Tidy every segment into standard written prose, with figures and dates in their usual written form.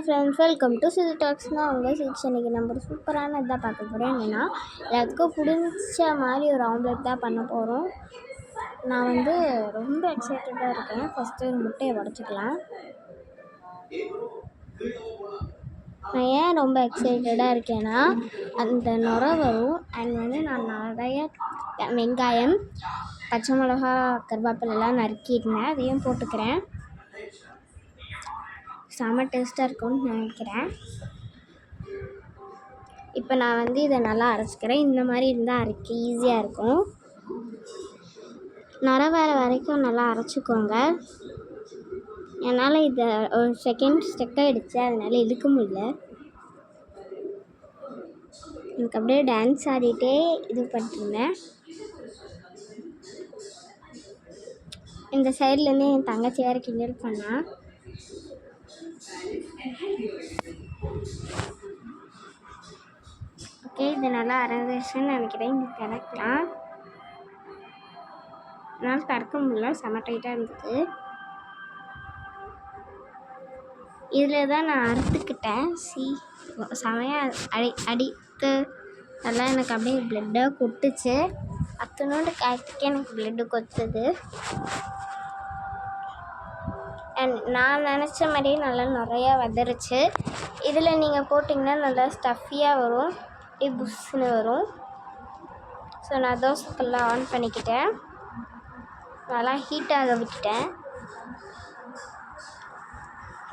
Friends, welcome to சிறு டாக்ஸ்னா உங்கள் six. இன்றைக்கி நம்ம ஒரு சூப்பரான இதாக பார்க்க போகிறோம். என்னென்னா எல்லாத்துக்கும் பிடிச்ச மாதிரி ஒரு ஆம்லெட் தான் பண்ண போகிறோம். நான் ரொம்ப எக்ஸைட்டடாக இருக்கேன். ஃபஸ்ட்டு ஒரு முட்டையை உடச்சிக்கலாம். நான் ஏன் ரொம்ப எக்ஸைட்டடாக இருக்கேன்னா, அந்த நுரை வரும். அண்ட் நான் நிறைய வெங்காயம், பச்சை மிளகா, கருவேப்பிலெல்லாம் நறுக்கியிருந்தேன். அதையும் போட்டுக்கிறேன். செம்ம டேஸ்ட்டாக இருக்கும்னு நினைக்கிறேன். இப்போ நான் இதை நல்லா அரைச்சிக்கிறேன். இந்த மாதிரி இருந்தால் அரைக்க ஈஸியாக இருக்கும். நரை வர வரைக்கும் நல்லா அரைச்சிக்கோங்க. என்னால் இதை ஒரு செகண்ட் ஸ்டெக் ஆகிடுச்சு, அதனால் இழுக்க முடியல. எனக்கு அப்படியே டான்ஸ் ஆடிட்டே இது பண்ணிட்டுருந்தேன். இந்த சைட்லேருந்து என் தங்கச்சி வேறு கிண்டல் பண்ணா. ஓகே, இது நல்லா அரைஞ்சிருச்சுன்னு நினைக்கிறேன். இங்கே திறக்கலாம். என்னால் திறக்க முடியல, செம டைட்டாக இருந்தது. இதில் தான் நான் அறுத்துக்கிட்டேன். செமையாக அடித்து நல்லா எனக்கு அப்படியே ப்ளட்டாக கொட்டுச்சு. அத்தனோண்டு காய்க்கு எனக்கு ப்ளட்டு கொத்துது. அண்ட் நான் நினச்ச மாதிரியே நல்லா நிறையா வந்துருச்சு. இதில் நீங்கள் போட்டிங்கன்னா நல்லா ஸ்டஃபியாக வரும், இப்படி புஷ்ஷுன்னு வரும். ஸோ நான் தோசைக்கெல்லாம் ஆன் பண்ணிக்கிட்டேன். நல்லா ஹீட்டாக விட்டுட்டேன்.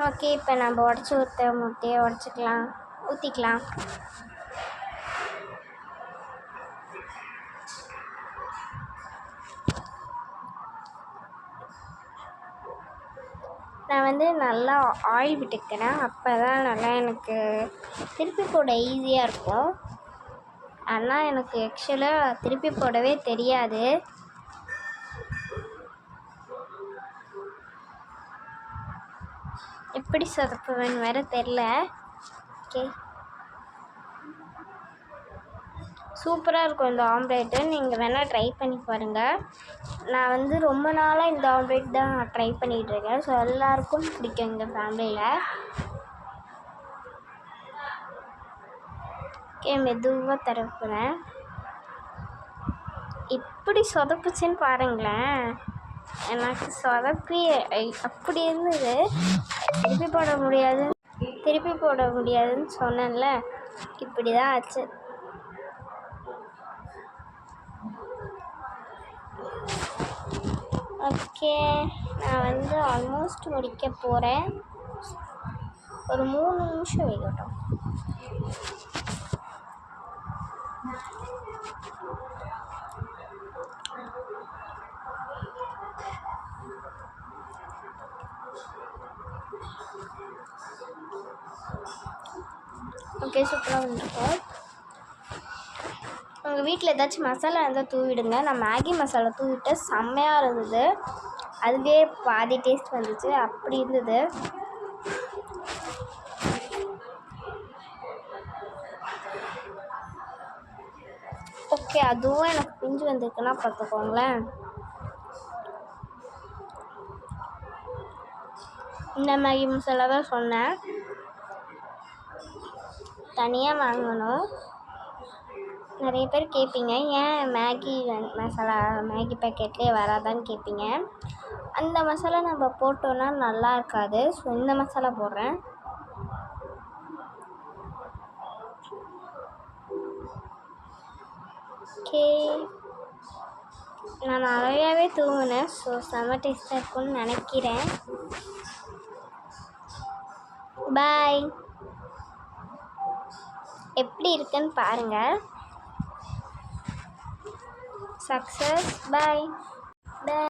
ஓகே, இப்போ நம்ம உடச்சி முட்டையை ஊற்றிக்கலாம். நான் நல்லா ஆயில் விட்டுக்கிறேன். அப்போ தான் நல்லா எனக்கு திருப்பி போட ஈஸியாக இருக்கும். ஆனால் எனக்கு ஆக்சுவலாக திருப்பி போடவே தெரியாது. எப்படி சொதப்புவேன்னு வேறு தெரில. ஓகே, சூப்பராக இருக்கும் இந்த ஆம்லேட்டு. நீங்கள் வேணால் ட்ரை பண்ணி பாருங்கள். நான் ரொம்ப நாளாக இந்த ஆம்லேட் தான் ட்ரை பண்ணிகிட்ருக்கேன். ஸோ எல்லாருக்கும் பிடிக்கும் எங்கள் ஃபேமிலியில். ஓகே, மெதுவாக திறப்புறேன். இப்படி சொதப்புச்சுன்னு பாருங்களேன். எனக்கு சொதப்பி அப்படி இருந்தது. திருப்பி போட முடியாதுன்னு சொன்னேன்ல, இப்படி தான் ஆச்சு. ஓகே, நான் ஆல்மோஸ்ட் முடிக்க போகிறேன். ஒரு 3 நிமிஷம் வேகட்டும். ஓகே, சூப்பராக வந்துருக்கோம். உங்கள் வீட்டில் ஏதாச்சும் மசாலா இருந்தால் தூவிடுங்க. நான் மேகி மசாலா தூவிட்டு செம்மையாக இருந்தது. அதுவே பாதி டேஸ்ட் வந்துச்சு, அப்படி இருந்தது. ஓகே, அதுவும் எனக்கு பிஞ்சு வந்திருக்குன்னா பார்த்துக்கோங்களேன். இந்த மேகி மசாலா தான் சொன்னேன், தனியாக வாங்கணும். நிறைய பேர் கேட்பீங்க, ஏன் மேகி மசாலா மேகி பேக்கெட்லேயே வராதான்னு கேட்பீங்க. அந்த மசாலா நம்ம போட்டோன்னா நல்லா இருக்காது. ஸோ இந்த மசாலா போடுறேன். ஓகே, நான் நிறையாவே தூங்கினேன். ஸோ செம்ம டேஸ்ட்டாக இருக்கும்னு நினைக்கிறேன். பாய். எப்படி இருக்குன்னு பாருங்கள். சக்ஸஸ். பாய்.